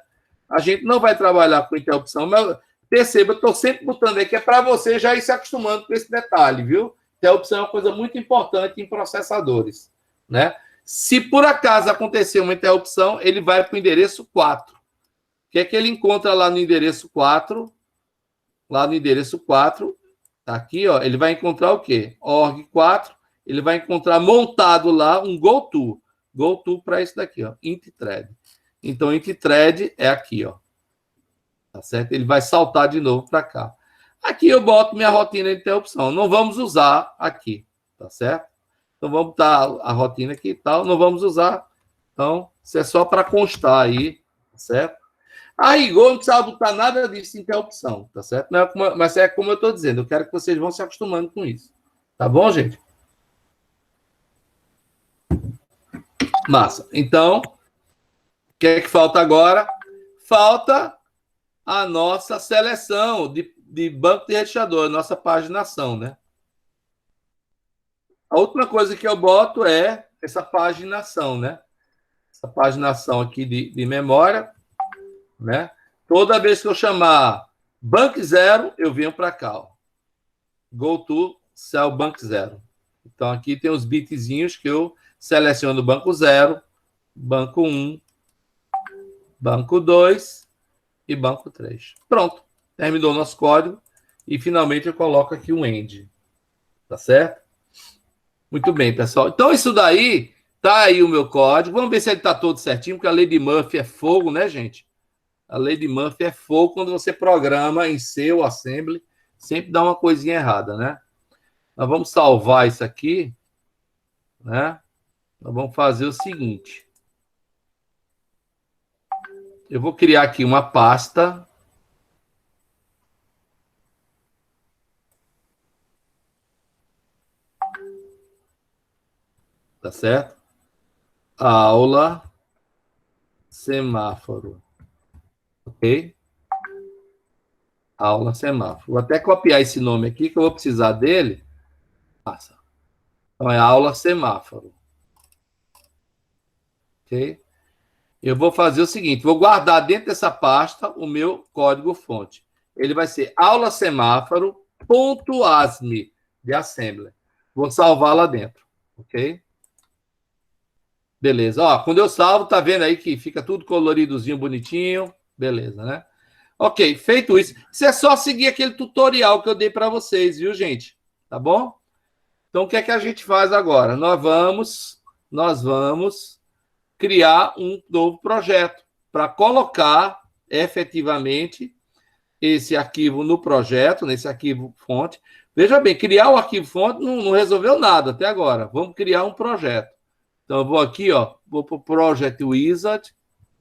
A gente não vai trabalhar com interrupção, mas perceba, eu estou sempre botando aí que é para você já ir se acostumando com esse detalhe, viu? Interrupção é uma coisa muito importante em processadores, né? Se por acaso acontecer uma interrupção, ele vai para o endereço 4. O que é que ele encontra lá no endereço 4? Lá no endereço 4, tá aqui, ó, ele vai encontrar o quê? Org 4, ele vai encontrar montado lá um GoTo. GoTo para isso daqui, ó, int-thread. Então, int-thread é aqui, ó. Tá certo? Ele vai saltar de novo para cá. Aqui eu boto minha rotina de interrupção. Não vamos usar aqui, tá certo? Então, vamos botar a rotina aqui e tal. Não vamos usar. Então, isso é só para constar aí, tá certo? A rigor, não precisa botar nada disso em interrupção, tá certo? Mas é como eu estou dizendo. Eu quero que vocês vão se acostumando com isso. Tá bom, gente? Massa. Então, o que é que falta agora? Falta a nossa seleção de banco de registrador, a nossa paginação, né? A última coisa que eu boto é essa paginação, né? Essa paginação aqui de memória, né? Toda vez que eu chamar banco 0, eu venho para cá, ó. Go to cell banco 0. Então, aqui tem os bitzinhos que eu seleciono banco 0, banco 1, banco 2 e banco 3. Pronto. Terminou o nosso código. E, finalmente, eu coloco aqui um end. Tá certo? Muito bem, pessoal. Então, isso daí Tá aí o meu código. Vamos ver se ele está todo certinho, porque a lei de Murphy é fogo, né, gente? A lei de Murphy é fogo quando você programa em C ou Assembly. Sempre dá uma coisinha errada, né? Nós vamos salvar isso aqui, né? Nós vamos fazer o seguinte. Eu vou criar aqui uma pasta. Tá certo? Aula semáforo. Ok? Aula semáforo. Vou até copiar esse nome aqui, que eu vou precisar dele. Passa. Então, é aula semáforo. Ok? Eu vou fazer o seguinte, vou guardar dentro dessa pasta o meu código-fonte. Ele vai ser aula semáforo.asm de assembly. Vou salvar lá dentro, ok? Beleza. Ó, quando eu salvo, tá vendo aí que fica tudo coloridozinho, bonitinho. Beleza, né? Ok, feito isso. Isso é só seguir aquele tutorial que eu dei para vocês, viu, gente? Tá bom? Então, o que é que a gente faz agora? Nós vamos criar um novo projeto para colocar efetivamente esse arquivo no projeto, nesse arquivo fonte. Veja bem, criar o arquivo fonte não resolveu nada até agora. Vamos criar um projeto. Então, eu vou aqui, ó, vou para o Project Wizard,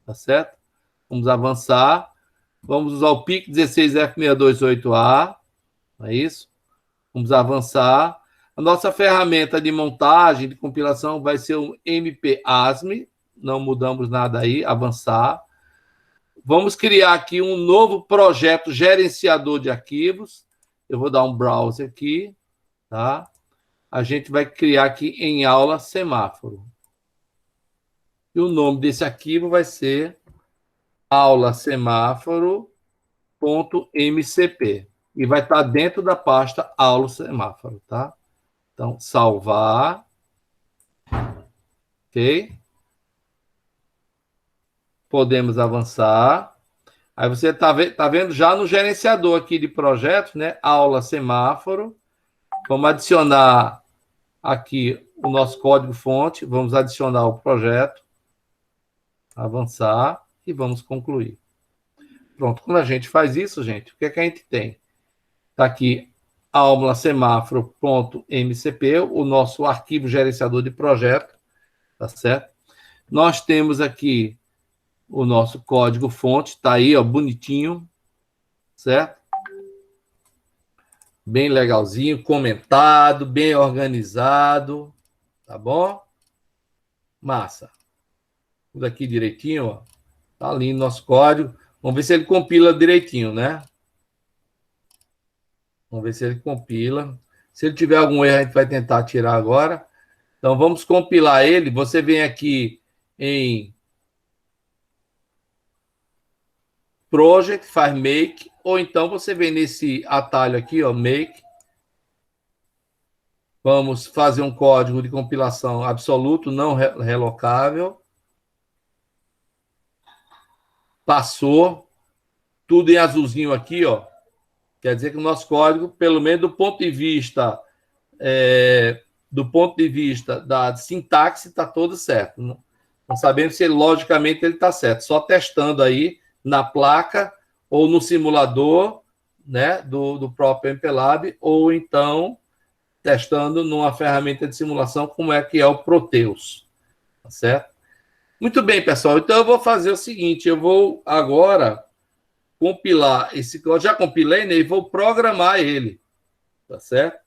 tá certo? Vamos avançar. Vamos usar o PIC 16F628A, não é isso? Vamos avançar. A nossa ferramenta de montagem, de compilação, vai ser o MP-ASM, não mudamos nada aí, avançar. Vamos criar aqui um novo projeto gerenciador de arquivos. Eu vou dar um browse aqui, tá? A gente vai criar aqui em aula semáforo. E o nome desse arquivo vai ser aula semáforo.mcp. E vai estar dentro da pasta aula semáforo, tá? Então, salvar. Ok? Podemos avançar. Aí você está vendo já no gerenciador aqui de projetos, né? Aula semáforo. Vamos adicionar aqui o nosso código-fonte. Vamos adicionar o projeto. Avançar e vamos concluir. Pronto. Quando a gente faz isso, gente, o que é que a gente tem? Está aqui aula semáforo.mcp, o nosso arquivo gerenciador de projeto. Tá certo? Nós temos aqui o nosso código-fonte, está aí, ó, bonitinho, certo? Bem legalzinho, comentado, bem organizado, tá bom? Massa. Tudo aqui direitinho, ó. Tá lindo nosso código. Vamos ver se ele compila direitinho, né? Vamos ver se ele compila. Se ele tiver algum erro, a gente vai tentar tirar agora. Então, vamos compilar ele. Você vem aqui em Project, faz Make, ou então você vem nesse atalho aqui, ó, Make. Vamos fazer um código de compilação absoluto, não relocável. Passou. Tudo em azulzinho aqui, ó. Quer dizer que o nosso código, pelo menos do ponto de vista da sintaxe, está todo certo. Não sabemos se, logicamente, ele está certo. Só testando aí na placa ou no simulador, né, do próprio MPLab, ou então testando numa ferramenta de simulação como é que é o Proteus. Tá certo? Muito bem, pessoal. Então, eu vou fazer o seguinte. Eu vou agora compilar esse código. Já compilei, né? E vou programar ele. Tá certo?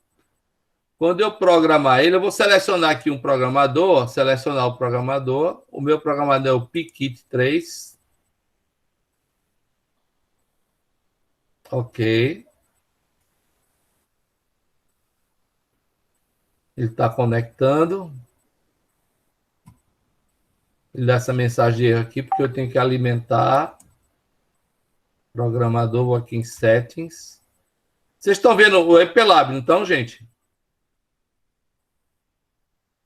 Quando eu programar ele, eu vou selecionar aqui um programador. Selecionar o programador. O meu programador é o Pikit3. Ok. Ele está conectando. Ele dá essa mensagem de erro aqui, porque eu tenho que alimentar. Programador, vou aqui em Settings. Vocês estão vendo o MPLab, não estão, gente?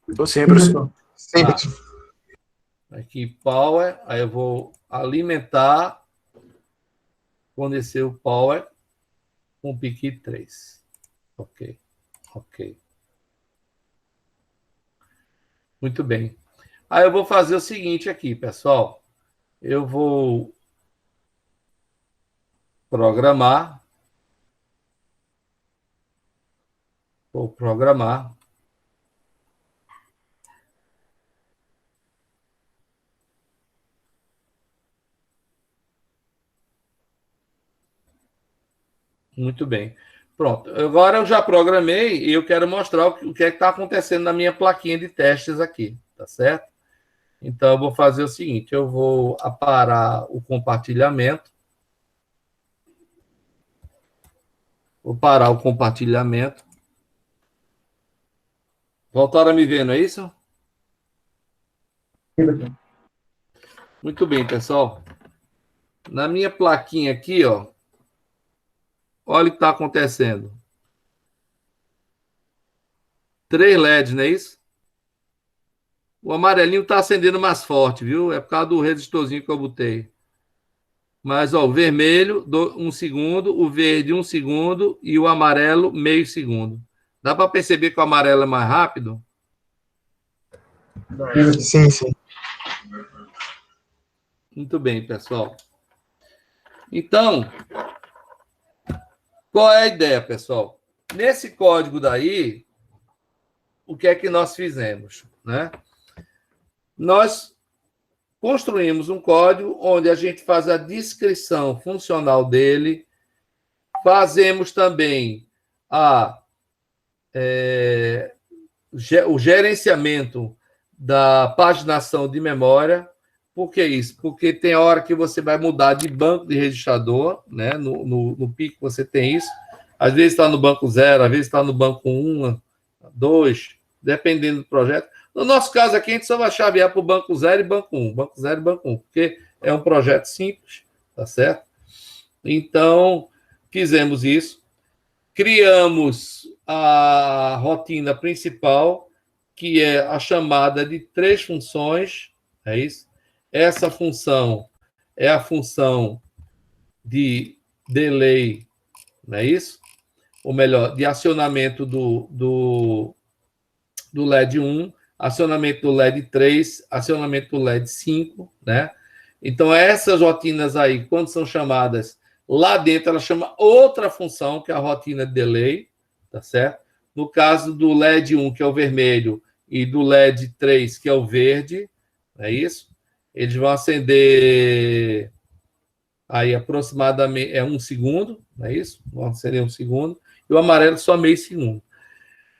Estou sempre. Sempre. Aqui, Power. Aí eu vou alimentar. Fornecer o Power com o Pikit 3. Ok. Ok. Muito bem. Aí eu vou fazer o seguinte aqui, pessoal. Eu vou programar. Vou programar. Muito bem. Pronto. Agora eu já programei e eu quero mostrar o que é que está acontecendo na minha plaquinha de testes aqui, tá certo? Então eu vou fazer o seguinte, eu vou aparar o compartilhamento. Vou parar o compartilhamento. Voltaram a me ver, não é isso? Muito bem, pessoal. Na minha plaquinha aqui, ó, olha o que está acontecendo. 3 LEDs, não é isso? O amarelinho está acendendo mais forte, viu? É por causa do resistorzinho que eu botei. Mas, ó, o vermelho, 1 segundo, o verde, 1 segundo, e o amarelo, meio segundo. Dá para perceber que o amarelo é mais rápido? Sim, sim. Muito bem, pessoal. Então, qual é a ideia, pessoal? Nesse código daí, o que é que nós fizemos, né? Nós construímos um código onde a gente faz a descrição funcional dele, fazemos também o gerenciamento da paginação de memória. Por que isso? Porque tem hora que você vai mudar de banco de registrador, né? No Pico você tem isso. Às vezes está no banco 0, às vezes está no banco 1, 2, dependendo do projeto. No nosso caso aqui, a gente só vai chavear para o banco 0 e banco 1. Banco 0 e banco 1, porque é um projeto simples, tá certo? Então, fizemos isso. Criamos a rotina principal, que é a chamada de 3 funções, é isso? Essa função é a função de delay, não é isso? Ou melhor, de acionamento do LED 1, acionamento do LED 3, acionamento do LED 5, né? Então, essas rotinas aí, quando são chamadas lá dentro, ela chama outra função, que é a rotina de delay, tá certo? No caso do LED 1, que é o vermelho, e do LED 3, que é o verde, é isso? Eles vão acender aí aproximadamente 1 segundo, não é isso? Vão acender 1 segundo, e o amarelo só meio segundo.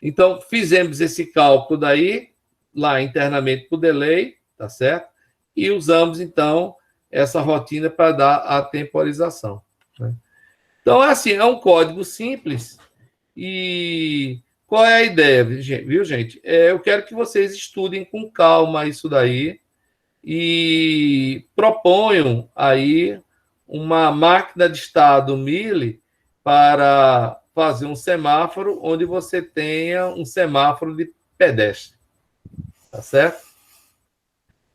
Então, fizemos esse cálculo daí, lá internamente para o delay, tá certo? E usamos, então, essa rotina para dar a temporização, né? Então, assim, é um código simples. E qual é a ideia, viu, gente? Eu quero que vocês estudem com calma isso daí e proponham aí uma máquina de estado Mealy para fazer um semáforo onde você tenha um semáforo de pedestre. Tá certo?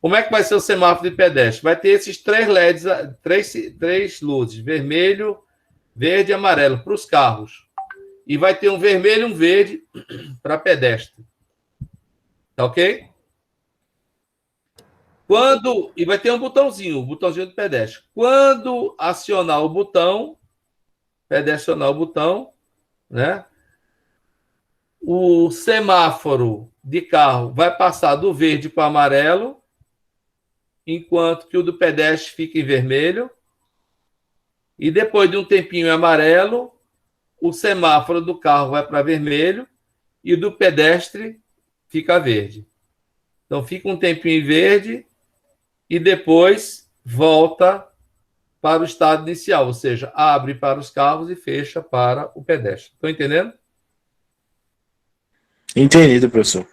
Como é que vai ser o semáforo de pedestre? Vai ter esses 3 LEDs, 3 luzes, vermelho, verde e amarelo, para os carros. E vai ter um vermelho e um verde para pedestre. Tá ok? E vai ter um botãozinho do pedestre. Quando acionar o botão, pedestre acionar o botão, né? O semáforo de carro vai passar do verde para o amarelo, enquanto que o do pedestre fica em vermelho. E depois de um tempinho em amarelo, o semáforo do carro vai para vermelho e o do pedestre fica verde. Então, fica um tempinho em verde e depois volta para o estado inicial, ou seja, abre para os carros e fecha para o pedestre. Estão entendendo? Entendido, professor.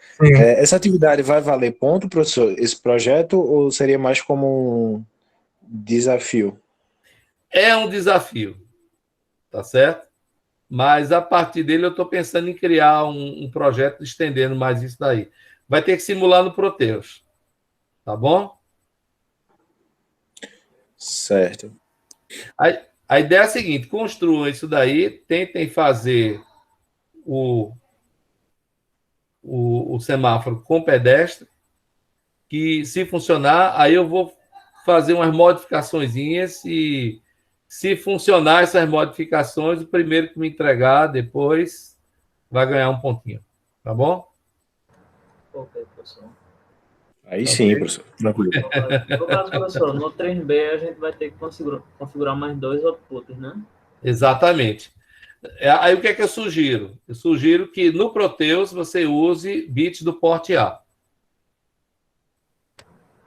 Essa atividade vai valer ponto, professor, esse projeto, ou seria mais como um desafio? É um desafio, tá certo? Mas a partir dele eu estou pensando em criar um projeto estendendo mais isso daí. Vai ter que simular no Proteus, tá bom? Certo. A ideia é a seguinte: construam isso daí, tentem fazer o semáforo com pedestre, que se funcionar, aí eu vou fazer umas modificaçõezinhas e se funcionar essas modificações, o primeiro que me entregar depois vai ganhar um pontinho. Tá bom? Ok, professor. Aí sim, professor. Tranquilo. No caso, professor, no 3B a gente vai ter que configurar mais 2 outputs, né? Exatamente. Aí o que é que eu sugiro? Eu sugiro que no Proteus você use bits do porte A.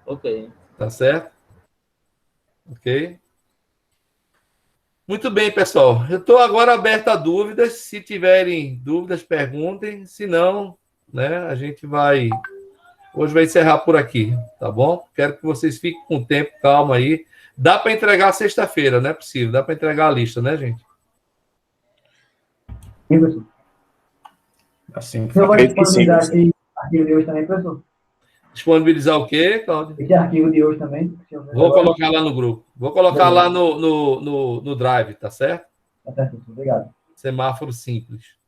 Ok. Tá certo? Ok? Muito bem, pessoal. Eu estou agora aberto a dúvidas. Se tiverem dúvidas, perguntem. Se não, né, a gente vai... Hoje vai encerrar por aqui, tá bom? Quero que vocês fiquem com o tempo, calma aí. Dá para entregar sexta-feira, não é possível. Dá para entregar a lista, né, gente? Sim, professor. Assim que Você vai Acredito que sim, disponibilizar professor. esse arquivo de hoje também, professor? Disponibilizar o quê, Cláudio? Esse arquivo de hoje também? Vou colocar lá no grupo. Vou colocar lá no Drive, tá certo? Tá certo, professor. Obrigado. Semáforo simples.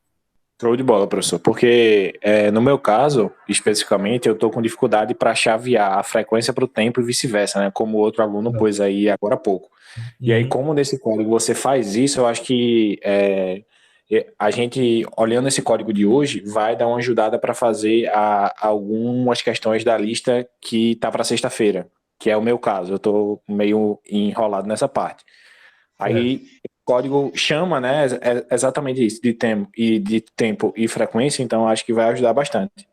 Show de bola, professor. Porque no meu caso, especificamente, eu estou com dificuldade para chavear a frequência para o tempo e vice-versa, né? Como o outro aluno pôs aí agora há pouco. E aí, como nesse código você faz isso, eu acho que a gente, olhando esse código de hoje, vai dar uma ajudada para fazer algumas questões da lista que tá para sexta-feira, que é o meu caso. Eu estou meio enrolado nessa parte. Aí o código chama, né, exatamente isso, de tempo e frequência, então acho que vai ajudar bastante.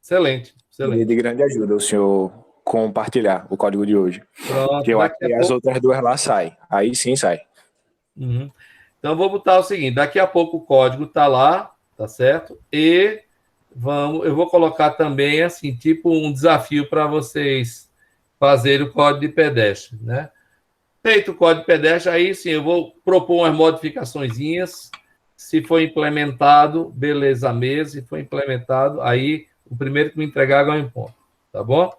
Excelente, Seria excelente. de grande ajuda o senhor compartilhar o código de hoje. Pronto, Que eu acho daqui que a as pouco. outras duas lá saem. Aí sim sai. Uhum. Então, eu vou botar o seguinte: daqui a pouco o código está lá, tá certo? E eu vou colocar também, assim, tipo um desafio para vocês fazerem o código de pedestre, né? Feito o código de pedestre, aí sim, eu vou propor umas modificaçõezinhas. Se for implementado, beleza mesmo. Se for implementado, aí o primeiro que me entregar ganha um ponto. Tá bom?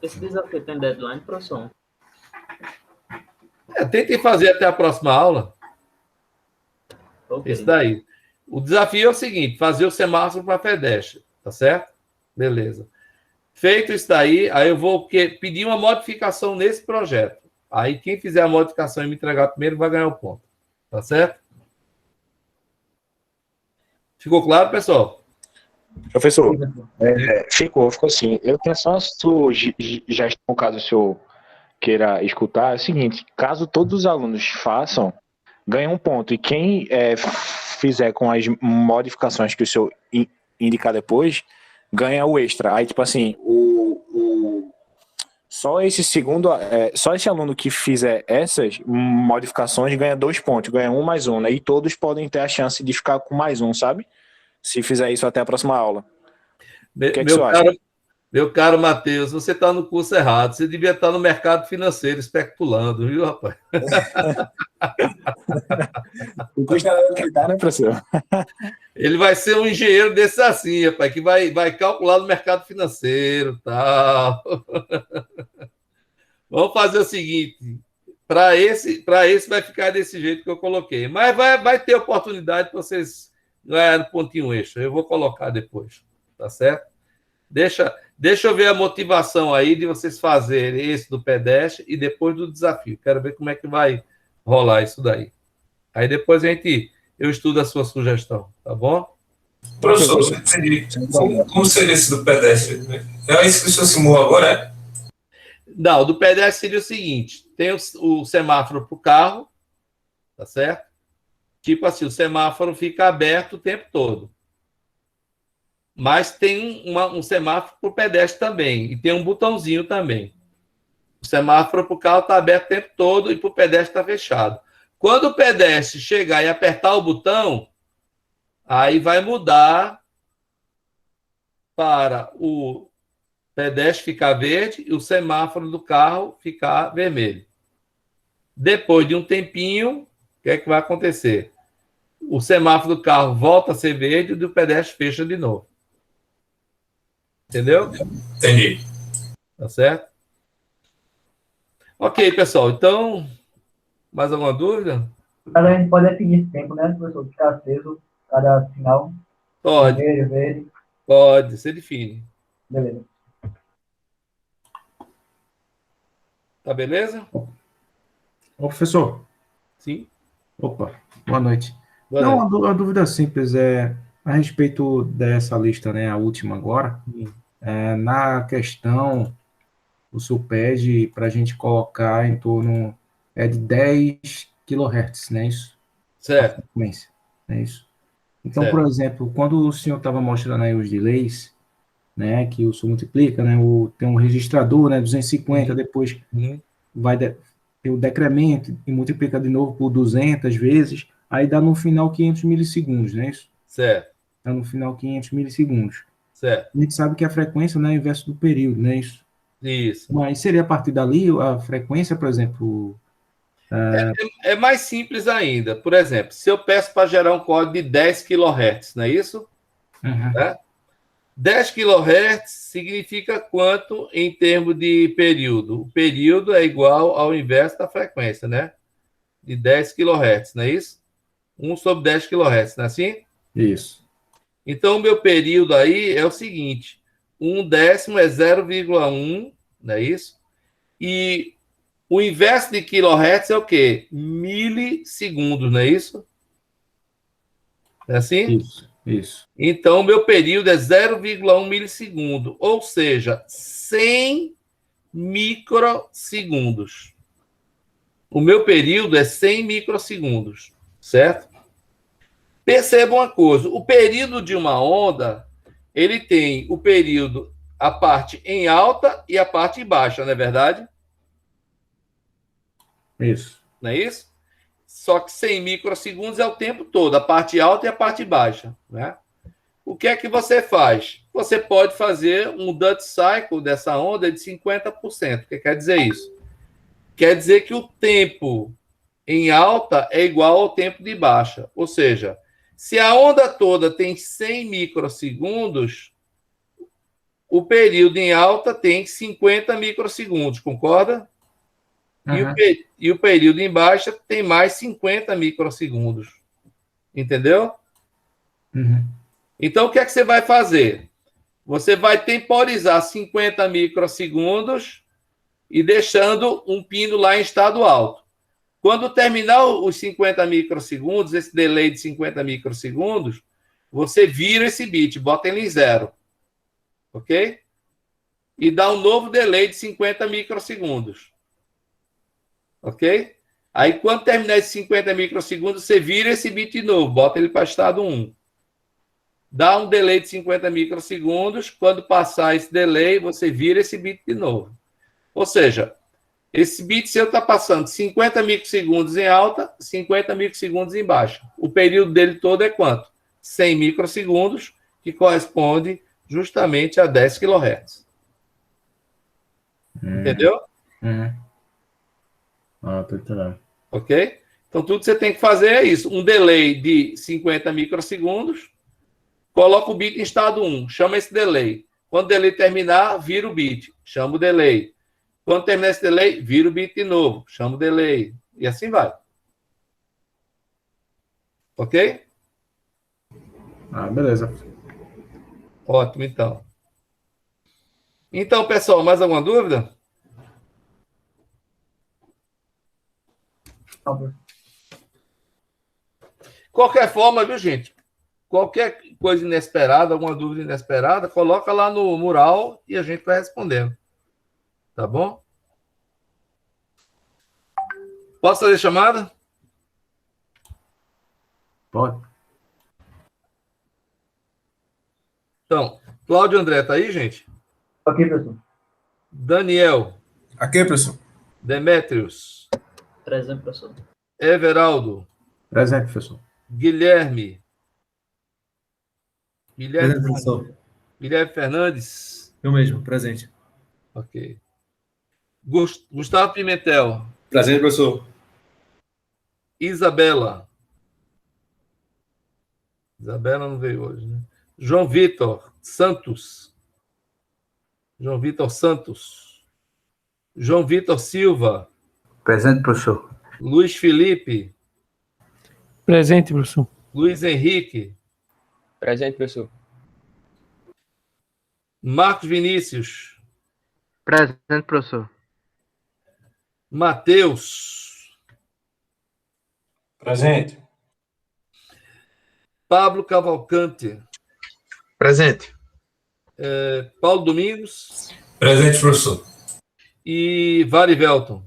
Esse desafio tem deadline, professor? Tentem fazer até a próxima aula. Ok. Esse daí. O desafio é o seguinte: fazer o semáforo para pedestre. Tá certo? Beleza. Feito isso daí, aí eu vou pedir uma modificação nesse projeto. Aí quem fizer a modificação e me entregar primeiro vai ganhar o ponto. Tá certo? Ficou claro, pessoal? Professor, Sim, professor. ficou assim. Eu tenho só uma sugestão, caso o senhor queira escutar, é o seguinte: caso todos os alunos façam, ganha um ponto. E quem fizer com as modificações que o senhor indicar depois, ganha o extra. Aí, tipo assim, só esse aluno que fizer essas modificações ganha 2 pontos, ganha 1 mais 1, né? E todos podem ter a chance de ficar com mais 1, sabe? Se fizer isso até a próxima aula. O que é que o senhor acha? Meu caro Matheus, você está no curso errado. Você devia estar no mercado financeiro especulando, viu, rapaz? O custo é que tá, né, professor? Ele vai ser um engenheiro desse assim, rapaz, que vai calcular no mercado financeiro e tal. Vamos fazer o seguinte: para esse vai ficar desse jeito que eu coloquei. Mas vai ter oportunidade para vocês ganharem pontinho extra. Eu vou colocar depois, tá certo? Deixa eu ver a motivação aí de vocês fazerem esse do pedestre e depois do desafio. Quero ver como é que vai rolar isso daí. Aí depois eu estudo a sua sugestão, tá bom? Professor, eu entendi. Como seria esse do pedestre? É isso que o senhor simulou agora, é? Não, o do pedestre seria o seguinte: tem o semáforo para o carro, tá certo? Tipo assim, o semáforo fica aberto o tempo todo. Mas tem um semáforo para o pedestre também. E tem um botãozinho também. O semáforo para o carro está aberto o tempo todo e para o pedestre está fechado. Quando o pedestre chegar e apertar o botão, aí vai mudar para o pedestre ficar verde e o semáforo do carro ficar vermelho. Depois de um tempinho, o que é que vai acontecer? O semáforo do carro volta a ser verde e o do pedestre fecha de novo. Entendeu? Entendi. Tá certo? Ok, pessoal. Então, mais alguma dúvida? Mas a gente pode definir esse tempo, né, professor? Ficar aceso cada sinal. Pode, Vermelho, verde. pode. Você define. Beleza. Tá beleza? Ô, professor. Sim. Opa, boa noite. Boa Não, noite. a dúvida simples é a respeito dessa lista, né, a última agora, na questão, o senhor pede para a gente colocar em torno de 10 kHz, não é isso? A Certo, frequência, não é isso? Então, por certo. exemplo, quando o senhor estava mostrando aí os delays, né, que o senhor multiplica, né, tem um registrador, né, 250, depois Uhum. vai ter o decremento e multiplica de novo por 200 vezes, aí dá no final 500 milissegundos, não é isso? Certo, Dá no final 500 milissegundos. certo. A gente sabe que a frequência, né, é o inverso do período, não é isso? Isso. Mas seria a partir dali a frequência, por exemplo. É mais simples ainda. Por exemplo, se eu peço para gerar um código de 10 kHz, não é isso? Uhum. 10 kHz significa quanto em termos de período? O período é igual ao inverso da frequência, né? De 10 kHz, não é isso? 1 sobre 10 kHz, não é assim? Isso. Então, o meu período aí é o seguinte: 1/10 é 0,1, não é isso? E o inverso de kHz é o quê? Milissegundos, não é isso? É assim? Isso. Então, o meu período é 0,1 milissegundo, ou seja, 100 microsegundos. O meu período é 100 microsegundos, certo? Perceba uma coisa, o período de uma onda, ele tem o período, a parte em alta e a parte em baixa, não é verdade? Isso. Não é isso? Só que 100 microsegundos é o tempo todo, a parte alta e a parte baixa, né? O que é que você faz? Você pode fazer um duty cycle dessa onda de 50%. O que quer dizer isso? Quer dizer que o tempo em alta é igual ao tempo de baixa. Ou seja, se a onda toda tem 100 microsegundos, o período em alta tem 50 microsegundos, concorda? Uhum. E o período em baixa tem mais 50 microsegundos. Entendeu? Uhum. Então, o que é que você vai fazer? Você vai temporizar 50 microsegundos e deixando um pino lá em estado alto. Quando terminar os 50 microsegundos, esse delay de 50 microsegundos, você vira esse bit, bota ele em zero. Ok? E dá um novo delay de 50 microsegundos. Ok? Aí, quando terminar esses 50 microsegundos, você vira esse bit de novo, bota ele para estado 1. Dá um delay de 50 microsegundos. Quando passar esse delay, você vira esse bit de novo. Ou seja, esse bit seu está passando 50 microsegundos em alta, 50 microsegundos em baixa. O período dele todo é quanto? 100 microsegundos, que corresponde justamente a 10 kHz. Entendeu? Uhum. Tô entendendo. Ok? Então, tudo que você tem que fazer é isso. Um delay de 50 microsegundos, coloca o bit em estado 1, chama esse delay. Quando o delay terminar, vira o bit, chama o delay. Quando terminar esse delay, vira o bit de novo, chama o delay. E assim vai. Ok? Beleza. Ótimo, então. Então, pessoal, mais alguma dúvida? Não, professor. Qualquer forma, viu, gente? Qualquer coisa inesperada, alguma dúvida inesperada, coloca lá no mural e a gente vai respondendo. Tá bom? Posso fazer chamada? Pode. Então, Cláudio André, tá aí, gente? Ok, professor. Daniel, Aqui, professor. Demétrios, Presente, professor. Everaldo, Presente, professor. Guilherme, Presente, professor. Guilherme Fernandes. Eu mesmo, presente. Ok. Gustavo Pimentel, Presente, professor. Isabela. Isabela não veio hoje, né? João Vitor Santos. João Vitor Santos. João Vitor Silva. Presente, professor. Luiz Felipe. Presente, professor. Luiz Henrique. Presente, professor. Marcos Vinícius. Presente, professor. Matheus. Presente. Pablo Cavalcante. Presente. Paulo Domingos. Presente, professor. E Varivelton.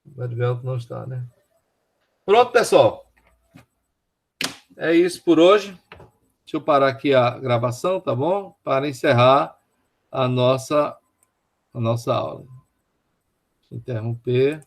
Varivelton não está, né? Pronto, pessoal. É isso por hoje. Deixa eu parar aqui a gravação, tá bom? Para encerrar a nossa aula. Interromper.